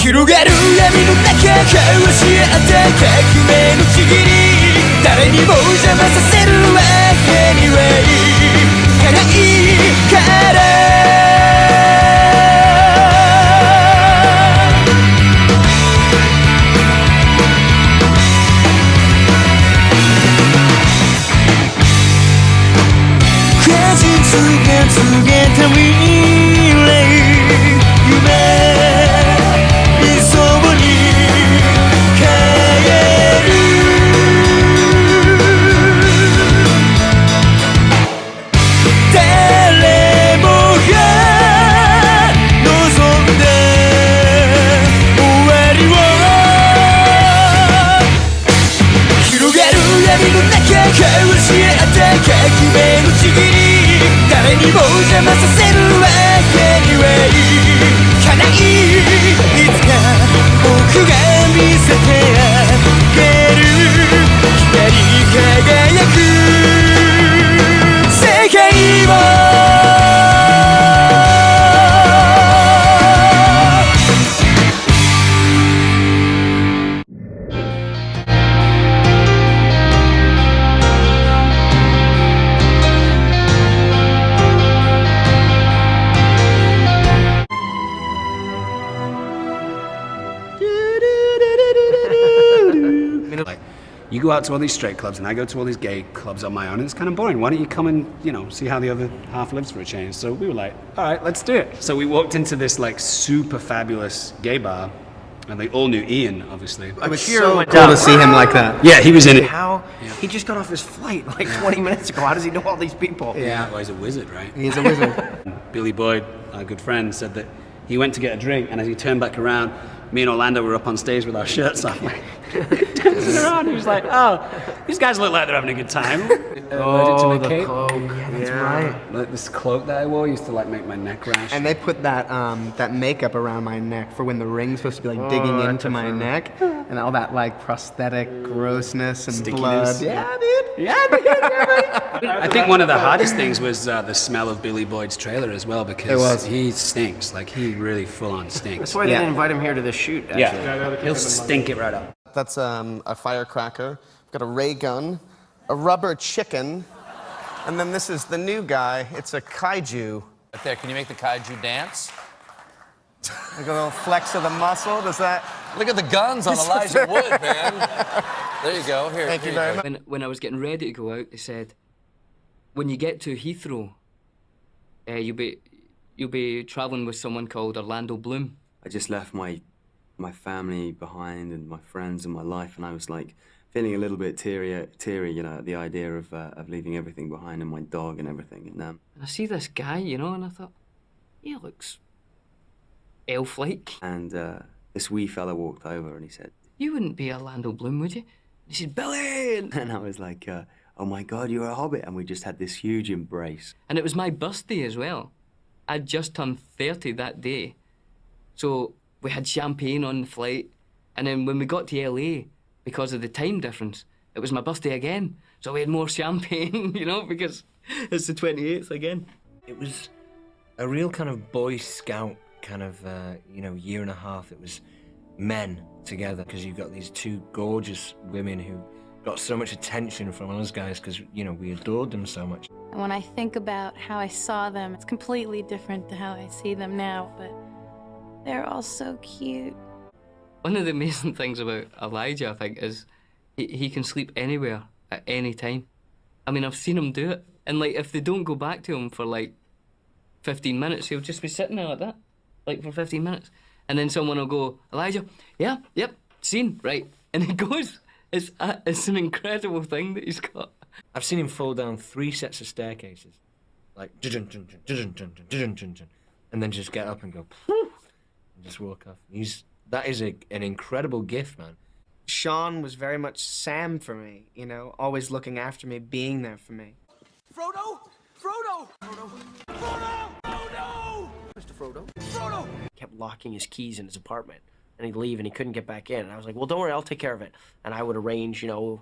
広がる闇の中交わし合った革命のちぎり誰にも邪魔させるわけにはいかないから告げた未来夢理想に変える誰もが望んで終わりを広がる闇の中交わし合った革命のちぎり誰にも邪魔させるわけにはいかないいつか僕が見せてあげる光り輝く世界をYou go out to all these straight clubs and I go to all these gay clubs on my own and it's kind of boring. Why don't you come and, see how the other half lives for a change? So we were like, all right, let's do it. So we walked into this like super fabulous gay bar and they all knew Ian, obviously. It was so cool to see him like that. Yeah, he was in it. How? Yeah. He just got off his flight like 20 minutes ago. How does he know all these people? Yeah, well, he's a wizard, right? He's a wizard. Billy Boyd, our good friend, said that he went to get a drink and as he turned back around, me and Orlando were up on stage with our shirts off. Dancing around, he was like, oh, these guys look like they're having a good time. Oh, the cloak. Yeah, that's right. Like this cloak that I wore used to like make my neck rash. And they put that that makeup around my neck for when the ring's supposed to be like digging into my neck, and all that like prosthetic grossness and stickiness. Blood. Yeah, dude. Yeah, dude. I think one of the hardest things was the smell of Billy Boyd's trailer as well because he stinks. Like he really full on stinks. That's why they didn't invite him here to this shoot. Actually. Yeah, he'll stink it right up. That's a firecracker. We've got a ray gun, a rubber chicken, and then this is the new guy. It's a kaiju. Right there, can you make the kaiju dance? Like a little flex of the muscle. Does that? Look at the guns on Elijah Wood, man. There you go. Here. Thank you very much. When I was getting ready to go out, they said, when you get to Heathrow, you'll be traveling with someone called Orlando Bloom. I just left my family behind and my friends and my life, and I was like feeling a little bit teary, at the idea of leaving everything behind and my dog and everything. And I see this guy, and I thought, he looks elf-like. And this wee fella walked over and he said, "You wouldn't be Orlando Bloom, would you?" He said, "Billy!" And I was like, "Oh my God, you're a hobbit!" And we just had this huge embrace. And it was my birthday as well. I'd just turned 30 that day, so we had champagne on the flight, and then when we got to LA, because of the time difference, it was my birthday again. So we had more champagne, because it's the 28th again. It was a real kind of Boy Scout kind of, year and a half. It was men together, because you've got these two gorgeous women who got so much attention from us guys because, we adored them so much. And when I think about how I saw them, it's completely different to how I see them now, but they're all so cute. One of the amazing things about Elijah, I think, is he can sleep anywhere at any time. I mean, I've seen him do it. And, if they don't go back to him for, 15 minutes, he'll just be sitting there like that, for 15 minutes. And then someone will go, "Elijah, yeah, yep, scene, right." And he goes. It's an incredible thing that he's got. I've seen him fall down 3 sets of staircases. And then just get up and go, and just walk off. That is an incredible gift, man. Sean was very much Sam for me, always looking after me, being there for me. Frodo! Frodo! Frodo! Frodo! Frodo! Mr. Frodo? Frodo! Kept locking his keys in his apartment, and he'd leave and he couldn't get back in. And I was like, well, don't worry, I'll take care of it. And I would arrange, to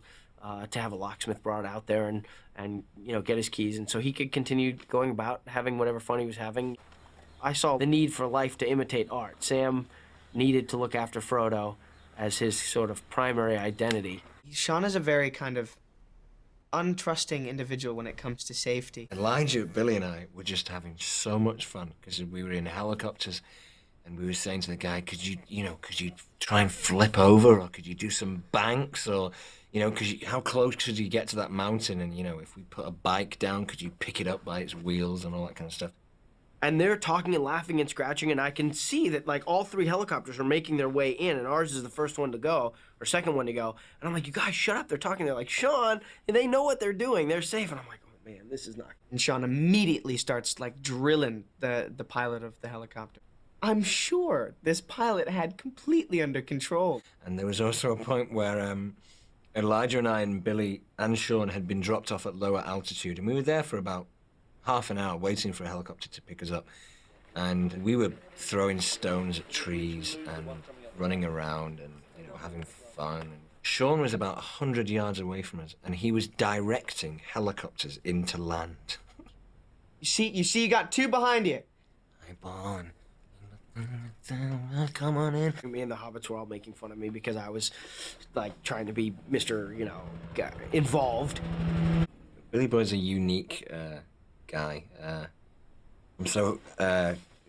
have a locksmith brought out there and get his keys, and so he could continue going about having whatever fun he was having. I saw the need for life to imitate art. Sam needed to look after Frodo as his sort of primary identity. Sean is a very kind of untrusting individual when it comes to safety. Elijah, Billy, and I were just having so much fun because we were in helicopters, and we were saying to the guy, could you try and flip over, or could you do some banks, or, how close could you get to that mountain, and, if we put a bike down, could you pick it up by its wheels and all that kind of stuff. And they're talking and laughing and scratching, and I can see that, like, all 3 helicopters are making their way in, and ours is the first one to go, or second one to go. And I'm like, you guys, shut up. They're talking. They're like, Sean, and they know what they're doing. They're safe. And I'm like, oh, man, this is not... And Sean immediately starts, like, drilling the pilot of the helicopter. I'm sure this pilot had completely under control. And there was also a point where Elijah and I and Billy and Sean had been dropped off at lower altitude, and we were there for about half an hour waiting for a helicopter to pick us up. And we were throwing stones at trees and running around and, having fun. And Sean was about 100 yards away from us, and he was directing helicopters into land. You see, you got 2 behind you. Hey, Bon. Come on in. Me and the hobbits were all making fun of me because I was, like, trying to be Mr., involved. Billy Boy's a unique guy. I'm so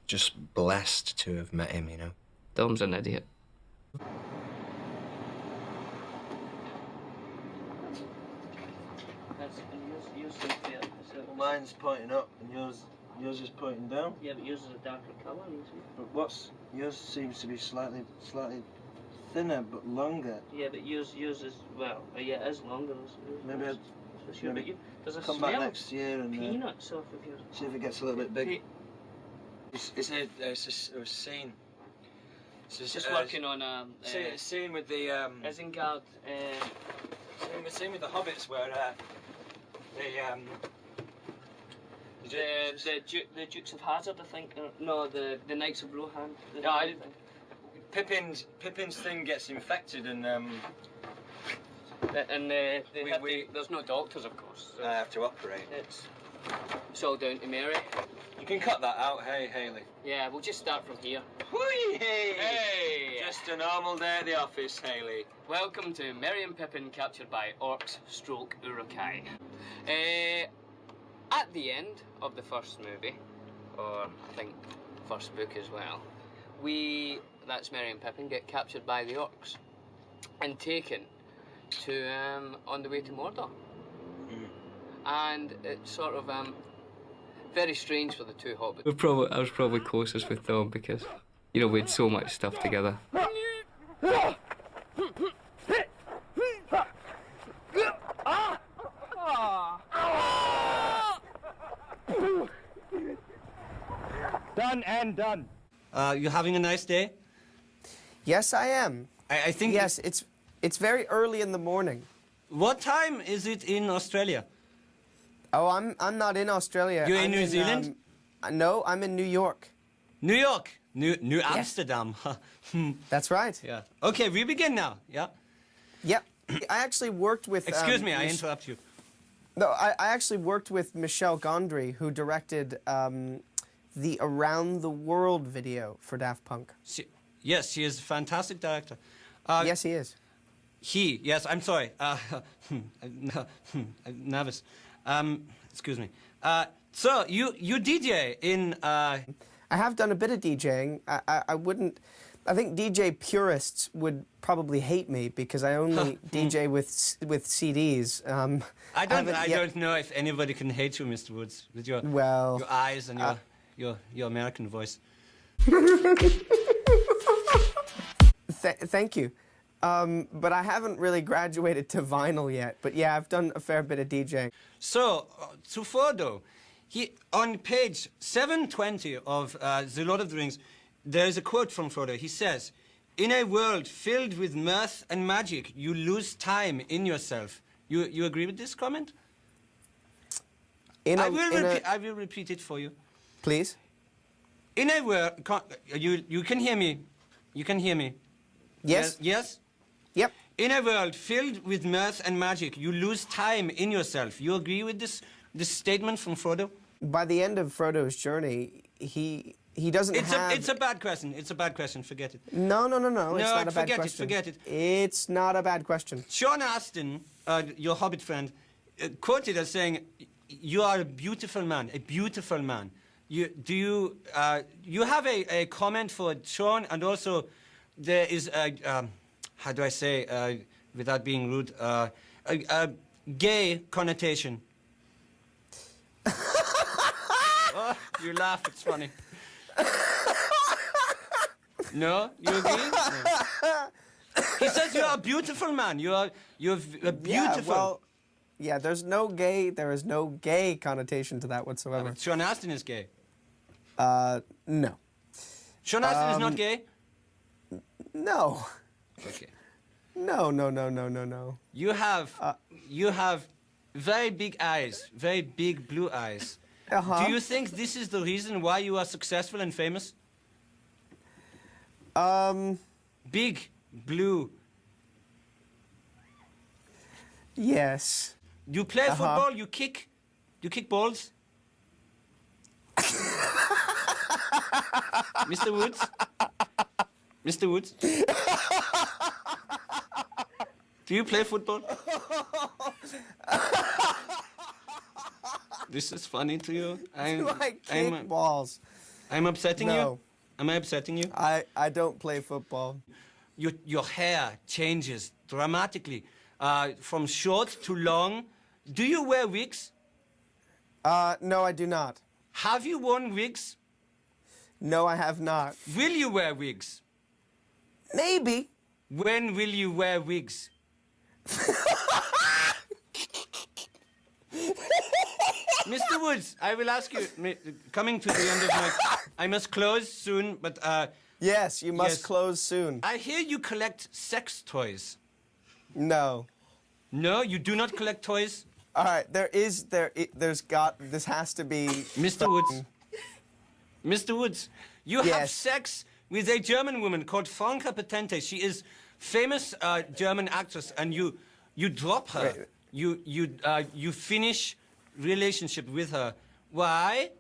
just blessed to have met him, Dom's an idiot. Mine's pointing up and yours is pointing down. Yeah, but yours is a darker colour, isn't it? But yours seems to be slightly thinner but longer. Yeah, but yours is, well, yeah, it is longer. Maybe there's a come smell back next year and peanuts off of yours. See if it gets a little bit big. It's a scene. Just working on a scene with the Isengard. Scene with the hobbits where the Dukes of Hazard, I think. No, the Knights of Rohan. Pippin's thing gets infected and there's no doctors, of course. So I have to operate. It's all down to Mary. You can cut that out, hey, Hayley. Yeah, we'll just start from here. Whee! Hey! Just a normal day at the office, Hayley. Welcome to Merry and Pippin captured by orcs / Uruk-hai. At the end of the first movie, or I think first book as well, that's Merry and Pippin, get captured by the orcs and taken to on the way to Mordor. And it's sort of very strange for the 2 hobbits. I was probably closest with Dom because, we had so much stuff together. Done and done. You having a nice day? Yes, I am. I think... Yes, it's very early in the morning. What time is it in Australia? Oh, I'm not in Australia. You're in New Zealand? No, I'm in New York. New York? New Amsterdam. That's right. Yeah. Okay, we begin now, yeah? Yep. I actually worked with... Excuse me, I interrupt you. No, I actually worked with Michel Gondry, who directed the Around the World video for Daft Punk. Yes, he is a fantastic director. Yes, he is. Yes, I'm sorry. I'm nervous. Excuse me. So, you DJ in... I have done a bit of DJing. I wouldn't... I think DJ purists would probably hate me because I only DJ with CDs. I don't know if anybody can hate you, Mr. Woods, with your eyes and your American voice. Thank you. But I haven't really graduated to vinyl yet. But yeah, I've done a fair bit of DJing. So, to Frodo, on page 720 of The Lord of the Rings, there is a quote from Frodo. He says, "In a world filled with mirth and magic, you lose time in yourself." You agree with this comment? I will repeat it for you. Please. In a world... You can hear me. You can hear me. Yes? Yes? Yep. In a world filled with mirth and magic, you lose time in yourself. You agree with this statement from Frodo? By the end of Frodo's journey, he doesn't have... It's a bad question. It's a bad question. Forget it. No. It's not a bad forget question. Forget it. It's not a bad question. Sean Astin, your Hobbit friend, quoted as saying, "You are a beautiful man. A beautiful man." You have a comment for Sean, and also there is a how do I say without being rude, a gay connotation. Oh, you laugh. It's funny. No, you agree? No. He says you're a beautiful man. You're a beautiful. Yeah, there is no gay connotation to that whatsoever. Sean Astin is gay. No. Sean Astin is not gay? No. Okay. No. You have very big eyes, very big blue eyes. Uh-huh. Do you think this is the reason why you are successful and famous? Big blue. Yes. You play football, you kick balls? Mr. Woods? Mr. Woods? Do you play football? This is funny to you? Do I kick balls? I'm upsetting you? Am I upsetting you? I don't play football. Your hair changes dramatically from short to long. Do you wear wigs? No, I do not. Have you worn wigs? No, I have not. Will you wear wigs? Maybe. When will you wear wigs? Mr. Woods, I will ask you, coming to the end of my... I must close soon, but... yes, you must close soon. I hear you collect sex toys. No. No, you do not collect toys? All right, this has to be... Mr. Woods. Mr. Woods, you have sex with a German woman called Franka Potente. She is famous German actress, and you drop her. Wait. You finish relationship with her. Why?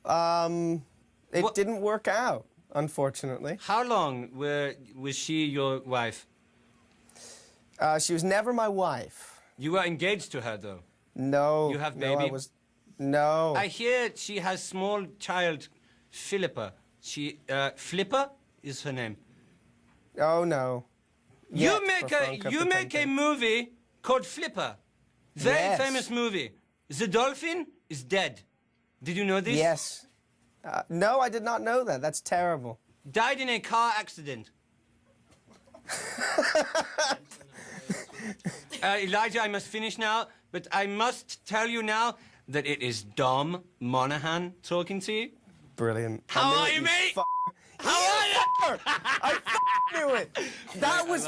It didn't work out, unfortunately. How long was she your wife? She was never my wife. You were engaged to her, though? No. You have baby? No. I hear she has small child, Philippa. Flipper is her name. Oh, no. You make a movie called Flipper. Very famous movie. The dolphin is dead. Did you know this? Yes. No, I did not know that. That's terrible. Died in a car accident. Elijah, I must finish now, but I must tell you now that it is Dom Monaghan talking to you. Brilliant. How are you, mate? How are you? I knew it. That was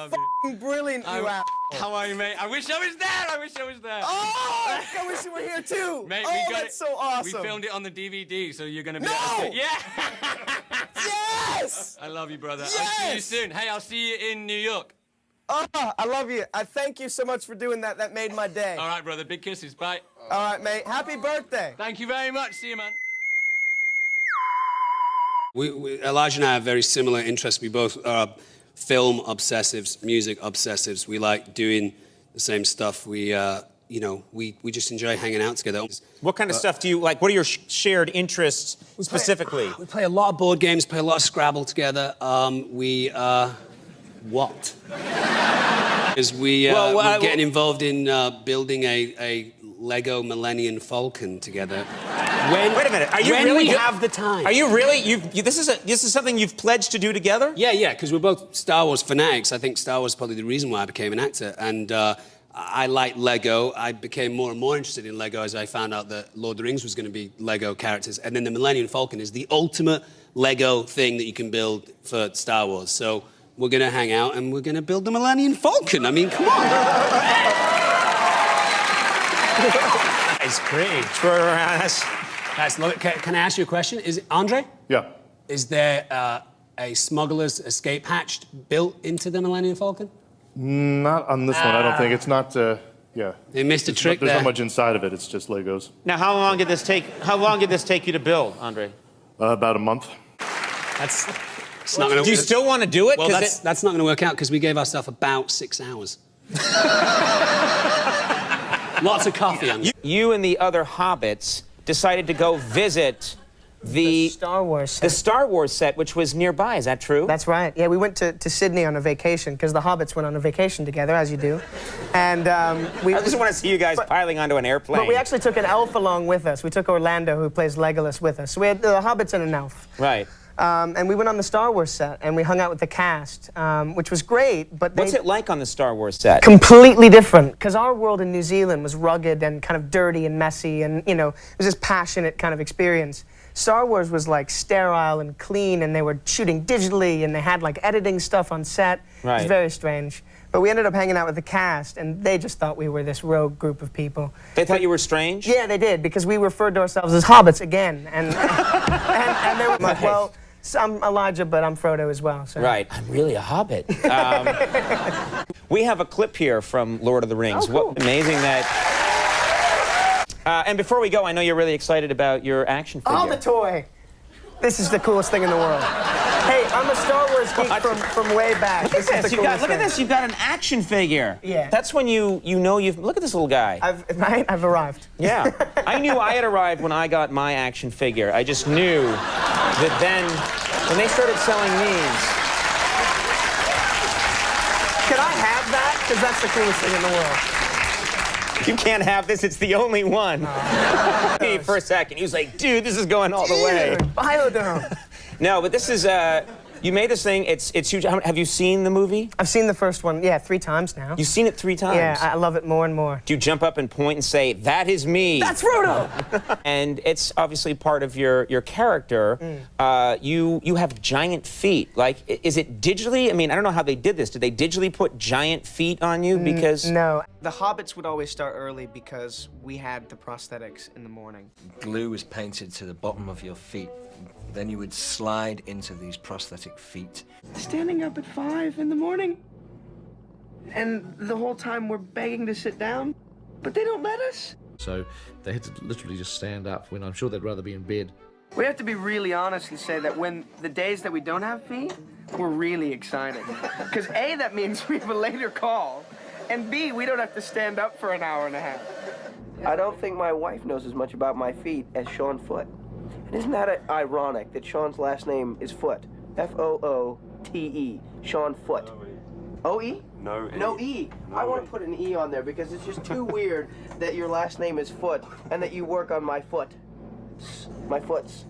brilliant, you asshole. How are you, mate? I wish I was there. I wish I was there. Oh, I wish you were here too. Mate, that's so awesome. We filmed it on the DVD, so you're gonna be. No! Yeah. Yes. I love you, brother. Yes! I'll see you soon. Hey, I'll see you in New York. Oh, I love you. I thank you so much for doing that. That made my day. All right, brother. Big kisses. Bye. All right, mate. Happy birthday. Thank you very much. See you, man. Elijah and I have very similar interests. We both are film obsessives, music obsessives. We like doing the same stuff. We just enjoy hanging out together. What kind of stuff do you like? What are your shared interests specifically? We play a lot of board games, play a lot of Scrabble together. What? Is we're getting involved in building a Lego Millennium Falcon together. Wait a minute. Are you when really we have the time? Are you really? This is something you've pledged to do together? Yeah. Because we're both Star Wars fanatics. I think Star Wars is probably the reason why I became an actor. And I like Lego. I became more and more interested in Lego as I found out that Lord of the Rings was going to be Lego characters. And then the Millennium Falcon is the ultimate Lego thing that you can build for Star Wars. So we're going to hang out and we're going to build the Millennium Falcon. I mean, come on. It's great. Guys, can I ask you a question? Is it Andre? Yeah. Is there a smuggler's escape hatch built into the Millennium Falcon? Not on this one, I don't think. It's not Yeah. They missed a trick There's there. not much inside of it. It's just Legos. Now, how long did this take you to build, Andre? About a month. That's it's not gonna, Do you still want to do it? Well, that's not going to work out because we gave ourselves about 6 hours. Lots of coffee on it. You and the other hobbits decided to go visit the Star Wars set. The Star Wars set, which was nearby. Is that true? That's right. Yeah, we went to Sydney on a vacation because the hobbits went on a vacation together, as you do. And I just want to see you guys piling onto an airplane. But we actually took an elf along with us. We took Orlando, who plays Legolas, with us. So we had the hobbits and an elf. Right. And we went on the Star Wars set, and we hung out with the cast, which was great, but What's it like on the Star Wars set? completely different, because our world in New Zealand was rugged and kind of dirty and messy, and, you know, it was this passionate kind of experience. Star Wars was, like, sterile and clean, and they were shooting digitally, and they had, like, editing stuff on set. It was Right. very strange. But we ended up hanging out with the cast, and they just thought we were this rogue group of people. They thought you were strange? Yeah, they did, because we referred to ourselves as hobbits again, and they were like, well, I'm Elijah, but I'm Frodo as well. So. Right. I'm really a hobbit. We have a clip here from Lord of the Rings. Oh, cool. What amazing that... and before we go, I know you're really excited about your action figure. Oh, the toy! This is the coolest thing in the world. Hey, I'm a Star Wars geek from way back. Look at this. Look at this. You've got an action figure. Yeah. That's when you know you've... Look at this little guy. I've arrived. Yeah. I knew I had arrived when I got my action figure. I just knew that then, when they started selling these... Can I have that? Because that's the coolest thing in the world. You can't have this. It's the only one. For a second, he was like, dude, this is going all the way. Biodome. No, but this is... You made this thing. It's huge. Have you seen the movie? I've seen the first one, yeah, 3 times now. You've seen it 3 times? Yeah, I love it more and more. Do you jump up and point and say, that is me? That's Frodo! And it's obviously part of your character. You have giant feet. Like, is it digitally? I mean, I don't know how they did this. Did they digitally put giant feet on you? Because... No. The hobbits would always start early because we had the prosthetics in the morning. Glue was painted to the bottom of your feet. Then you would slide into these prosthetic feet. Standing up at 5 in the morning. And the whole time we're begging to sit down, but they don't let us. So they had to literally just stand up when I'm sure they'd rather be in bed. We have to be really honest and say that when the days that we don't have feet, we're really excited. Because A, that means we have a later call, and B, we don't have to stand up for an hour and a half. I don't think my wife knows as much about my feet as Sean Foote. And isn't that ironic that Sean's last name is Foote? F-O-O-T-E. Sean Foote. O-E? No E. No E. I want to put an E on there because it's just too weird that your last name is Foote and that you work on my foot. My foots.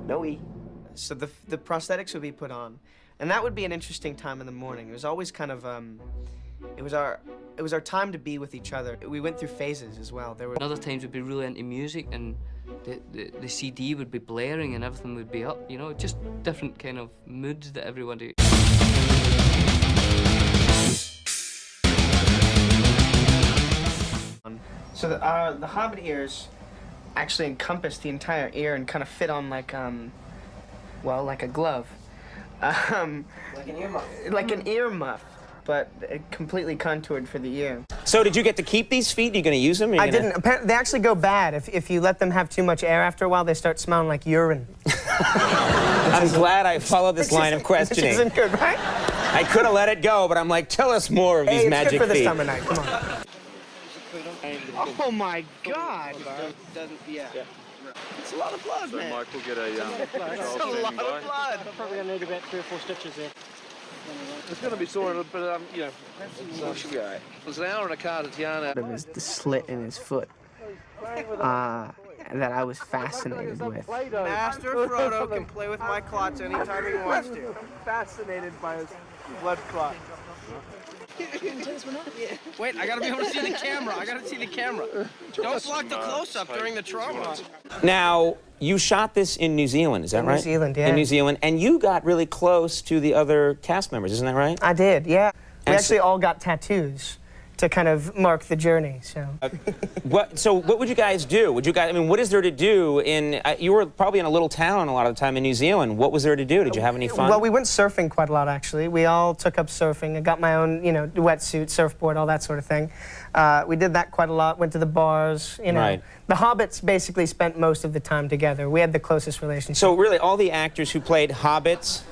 No E. So the prosthetics would be put on, and that would be an interesting time in the morning. It was always kind of it was our time to be with each other. We went through phases as well. There were other times we'd be really into music, and the CD would be blaring and everything would be up, you know, just different kind of moods that everyone do. So the hobbit ears actually encompass the entire ear and kind of fit on like well, like a glove. Like an earmuff. Like an earmuff, but completely contoured for the ear. So did you get to keep these feet? Are you going to use them? I didn't. Apparently, they actually go bad. If you let them have too much air after a while, they start smelling like urine. I'm glad I followed this line of questioning. Which isn't good, right? I could have let it go, but I'm like, tell us more of these magic it's good for feet. the summer night. Come on. Oh my God! Yeah. It's a lot of blood, man. Mike will get a It's a lot of blood. Probably going to need about 3 or 4 stitches there. It's going to be sore, but you know, it should be all right. There's an hour and a car to Tiana. It was the slit in his foot that I was fascinated with. Master Frodo can play with my clots anytime he wants to. I'm fascinated by his blood clot. Wait, I gotta be able to see the camera. I gotta see the camera. Don't block the close-up during the trauma. Now, you shot this in New Zealand, is that right? New Zealand, yeah. In New Zealand, and you got really close to the other cast members, isn't that right? I did, yeah. We And actually all got tattoos. to kind of mark the journey. So. So what would you guys do? Would you guys? I mean, what is there to do in? You were probably in a little town a lot of the time in New Zealand. What was there to do? Did you have any fun? Well, we went surfing quite a lot, actually. We all took up surfing. I got my own, you know, wetsuit, surfboard, all that sort of thing. We did that quite a lot. Went to the bars. You know, Right. The hobbits basically spent most of the time together. We had the closest relationship. So really, all the actors who played hobbits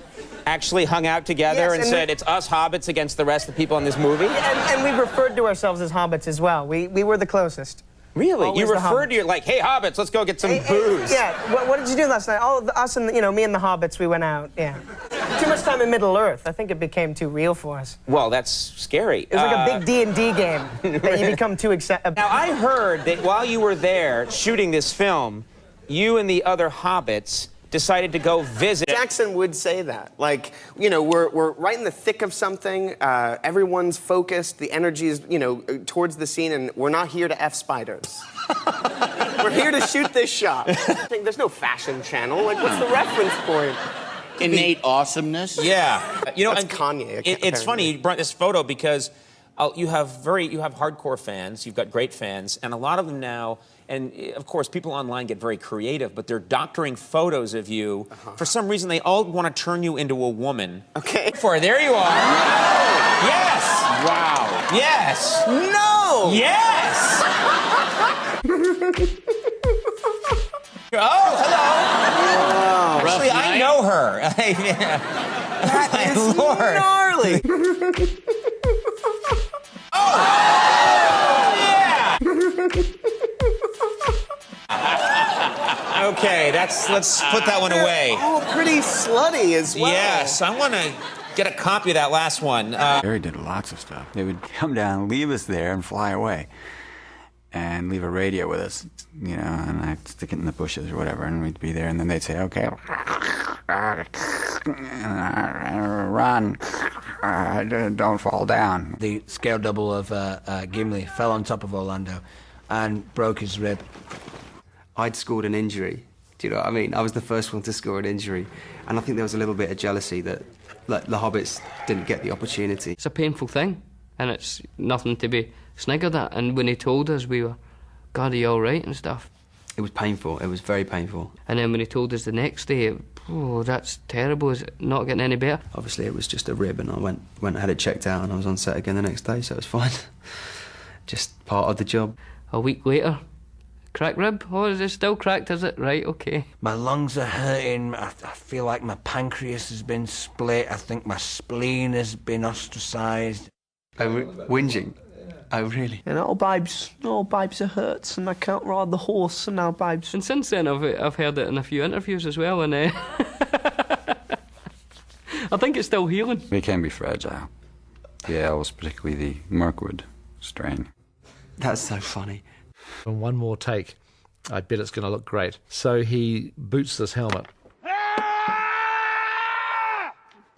actually hung out together Yes, and and said, it's us hobbits against the rest of the people in this movie? And we referred to ourselves as hobbits as well. We were the closest. Really? Always You the referred hobbits. to your, like, hey, hobbits, let's go get some booze. Yeah, what did you do last night? Us and, you know, me and the hobbits, we went out, yeah. Too much time in Middle Earth. I think it became too real for us. Well, that's scary. It was like a big D&D game that you become too excited. Now, I heard that while you were there shooting this film, you and the other hobbits decided to go visit. Jackson would say that. Like, you know, we're right in the thick of something. Everyone's focused. The energy is, you know, towards the scene, and we're not here to F spiders. We're here to shoot this shot. There's no fashion channel. Like, what's the reference point? Innate awesomeness. Yeah. You know, That's Kanye. It's funny you brought this photo because you have hardcore fans. You've got great fans, and a lot of them now. And of course, people online get very creative, but they're doctoring photos of you. For some reason, they all want to turn you into a woman. Okay. There you are. No! Yes. Wow. Yes. No. Yes. Oh, hello. Wow. Actually, I know her. That is Lord. gnarly. Okay, let's put that one away. Oh, pretty slutty as well. Yes, I want to get a copy of that last one. Barry did lots of stuff. They would come down, leave us there, and fly away, and leave a radio with us, you know, and I'd stick it in the bushes or whatever, and we'd be there, and then they'd say, okay, run, don't fall down. The scale double of Gimli fell on top of Orlando and broke his rib. I'd scored an injury. Do you know what I mean? I was the first one to score an injury. And I think there was a little bit of jealousy that the Hobbits didn't get the opportunity. It's a painful thing, and it's nothing to be sniggered at. And when he told us, we were, God, are you all right and stuff? It was painful. It was very painful. And then when he told us the next day, oh, that's terrible. Is it not getting any better? Obviously, it was just a rib, and I went and had it checked out, and I was on set again the next day, so it was fine. Just part of the job. A week later, cracked rib? Oh, is it still cracked, is it? Right, okay. My lungs are hurting. I feel like my pancreas has been split. I think my spleen has been ostracised. Whinging? Oh, really? And oh, babes, it hurts, and I can't ride the horse, and now, babes. And since then, I've heard it in a few interviews as well, and I think it's still healing. They can be fragile. The elves, particularly the Mirkwood strain. That's so funny. And one more take, I bet it's going to look great. So he boots this helmet.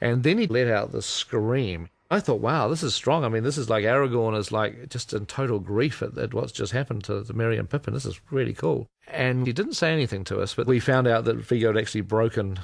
And then he let out this scream. I thought, wow, this is strong. I mean, this is like Aragorn is like just in total grief at what's just happened to Merry and Pippin. This is really cool. And he didn't say anything to us, but we found out that Viggo had actually broken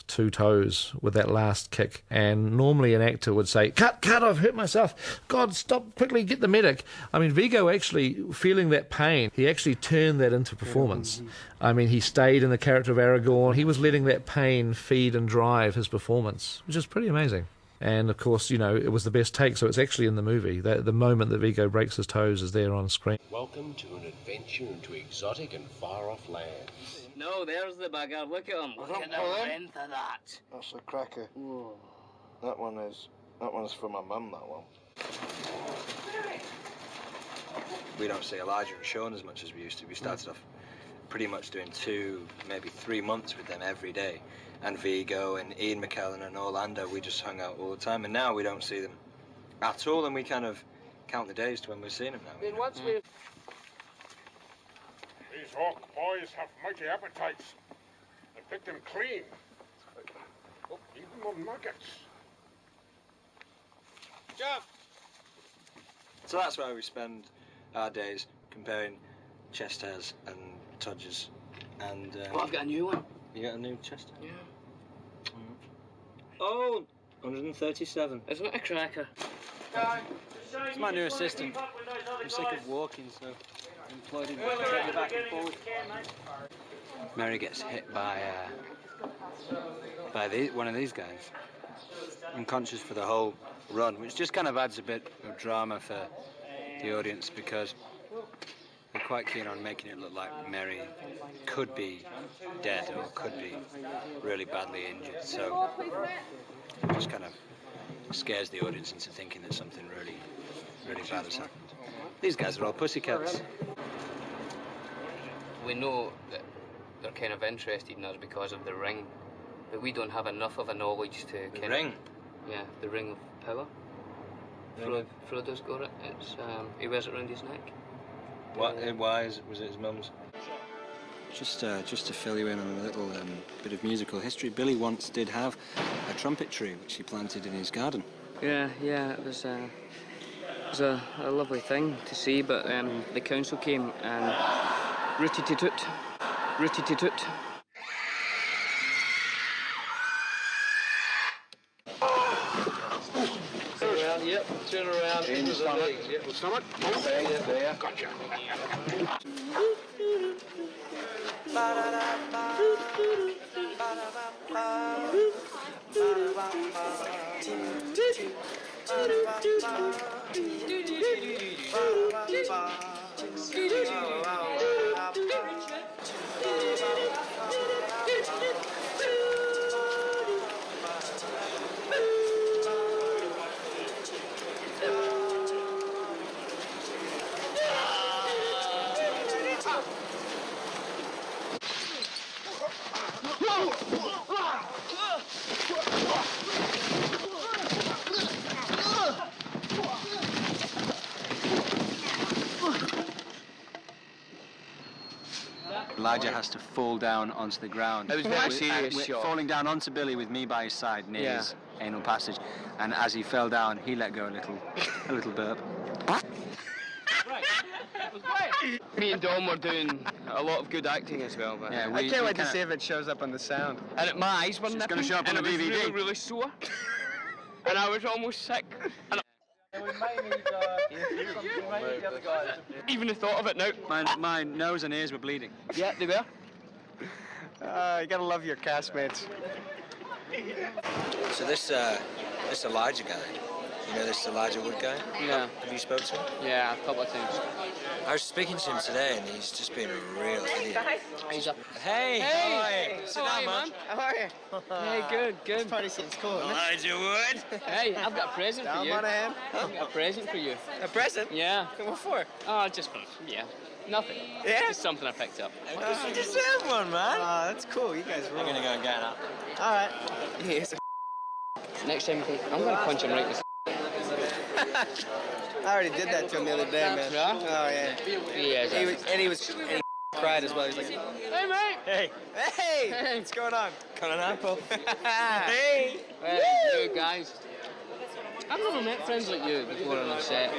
2 toes with that last kick. And normally an actor would say, cut, I've hurt myself. God, stop, quickly, get the medic. I mean, Viggo actually, feeling that pain, he actually turned that into performance. I mean, he stayed in the character of Aragorn. He was letting that pain feed and drive his performance, which is pretty amazing. And, of course, you know, it was the best take, so it's actually in the movie. The moment that Viggo breaks his toes is there on screen. Welcome to an adventure into exotic and far-off lands. No, there's the bugger. Look at him. Look at the length of that. That's a cracker. Whoa. That one's for my mum, that one. We don't see Elijah and Sean as much as we used to. We started off pretty much doing 2, maybe 3 months with them every day. And Viggo and Ian McKellen and Orlando, we just hung out all the time. And now we don't see them at all, and we kind of count the days to when we're seeing them now. Then once we've... These Hawk boys have mighty appetites. I picked them clean. Oh, even more nuggets. Jump! So that's why we spend our days comparing chest hairs and tudges. And Well, I've got a new one. You got a new chest hair? Yeah. Oh, 137. Isn't it a cracker? Time to He's my new assistant. I'm sick of walking, so I employed him to take me back and forward. Mary gets hit by one of these guys. Unconscious for the whole run, which just kind of adds a bit of drama for the audience because they're quite keen on making it look like Mary could be dead or could be really badly injured. So it just kind of scares the audience into thinking that something really, really bad has happened. These guys are all pussycats. We know that they're kind of interested in us because of the ring, but we don't have enough of a knowledge to kind ring? of... Yeah, the ring of power. Frodo's got it. It's he wears it around his neck. What? Why was it his mum's? Just to fill you in on a little bit of musical history, Billy once did have a trumpet tree which he planted in his garden. Yeah, it was a lovely thing to see, but the council came and rooty-toot. Turn around, yep. Turn around into the legs, yep. Stomach? There. Gotcha. Elijah has to fall down onto the ground. It was very serious shot. Falling down onto Billy with me by his side near his anal passage, and as he fell down, he let go a little burp. Me and Dom were doing a lot of good acting as well. But Yeah, I can't wait to see if it shows up on the sound. and my eyes were nipping, gonna show up on and the it was DVD. really, really sore, and I was almost sick. And even the thought of it now. My nose and ears were bleeding. Yeah, they were. You gotta love your castmates. So this Elijah guy, you know this Elijah Wood guy? Yeah. Have you spoken to him? Yeah, a couple of times. I was speaking to him today, and he's just been a real idiot. He's a... Hey! Hey! How are you? Sit down, man. How are you? Hey, good. This party seems cool. Isn't it? Elijah Wood! Hey, I've got a present for Down, you. Monahan? I've got a present for you. A present? Yeah. What for? Oh, just for, nothing. Yeah? Just something I picked up. You deserve one, man. That's cool. You guys rule. I'm gonna go and get it. All right. Yes. Next time, I'm going to punch him right in the... I already did that to him the other day, man. Yeah? Oh, yeah. He cried as well. He's like, Hey, mate! Hey! hey, what's going on? Got an apple. Hey! Hey, you guys. I've never met friends like you before on a set.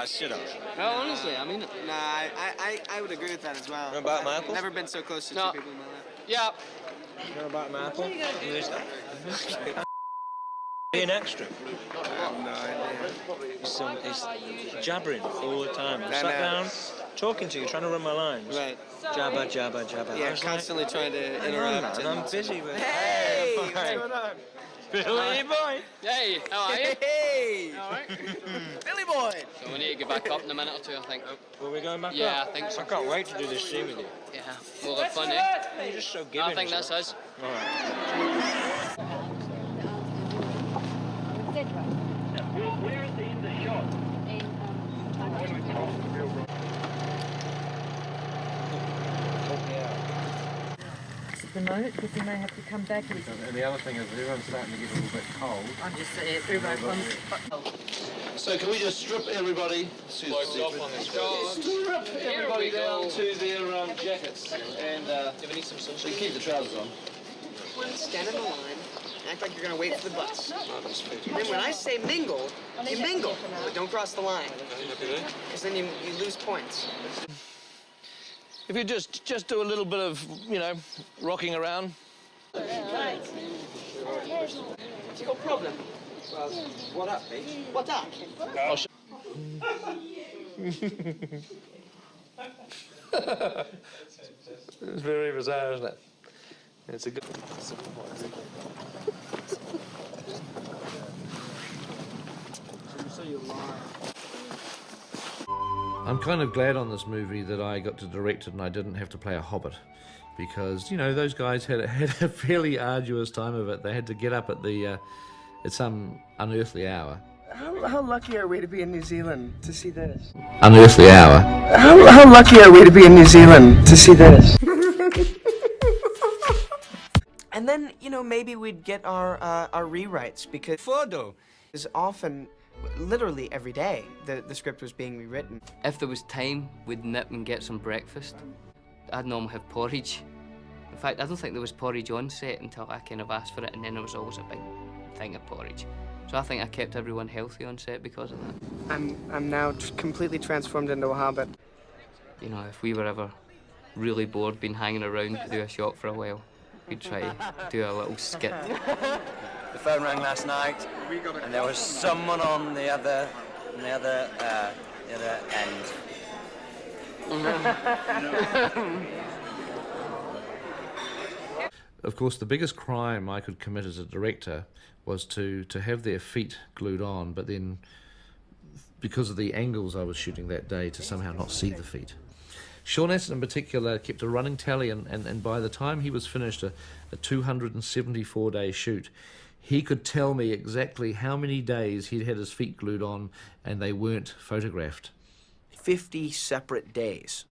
Shut up. Well, honestly, I mean it. Nah, I would agree with that as well. Know about my apples? Never been so close to No. two people in my life. Yeah. You know about my apple? Who is that? Be an extra. I have no idea. He's jabbering all the time. I I sat know. down, talking to you, trying to run my lines. Right. Jabba, jabba, jabba. I Yeah, was constantly trying to interrupt. and I'm busy with... Hey! What's going on? Billy boy! Hey, how are you? Hey! All right. Billy boy! So we need to get back up in a minute or two, I think. Were we going back Yeah, up? I think so. I can't wait to do this scene with you. Yeah. We'll have fun, eh? You're just so giving. I think as that's well. us. All right. Where is the shot? The moment because he may have to come back. And the other thing is everyone's starting to get a little bit cold. I'm just saying, everyone comes. So can we just strip everybody? Strip everybody down to their jackets and so you keep the trousers on. Stand in the line, act like you're gonna wait for the bus. And then when I say mingle, you mingle, but don't cross the line. Because then you lose points. If you just do a little bit of, rocking around. What's your problem? What up, Pete? What's up? Oh, It's very bizarre, isn't it? It's a good one. I'm kind of glad on this movie that I got to direct it and I didn't have to play a hobbit, because you know those guys had a fairly arduous time of it. They had to get up at some unearthly hour. How lucky are we to be in New Zealand to see this? Unearthly hour. How lucky are we to be in New Zealand to see this? And then, you know, maybe we'd get our rewrites, because Frodo is often, literally every day, the script was being rewritten. If there was time, we'd nip and get some breakfast. I'd normally have porridge. In fact, I don't think there was porridge on set until I kind of asked for it, and then there was always a big thing of porridge. So I think I kept everyone healthy on set because of that. I'm now completely transformed into a hobbit. You know, if we were ever really bored, been hanging around to do a shot for a while, we'd try to do a little skit. The phone rang last night, and there was someone on the other end. Of course, the biggest crime I could commit as a director was to have their feet glued on, but then, because of the angles I was shooting that day, to somehow not see the feet. Sean Astin in particular kept a running tally, and by the time he was finished a 274-day shoot, he could tell me exactly how many days he'd had his feet glued on and they weren't photographed. 50 separate days.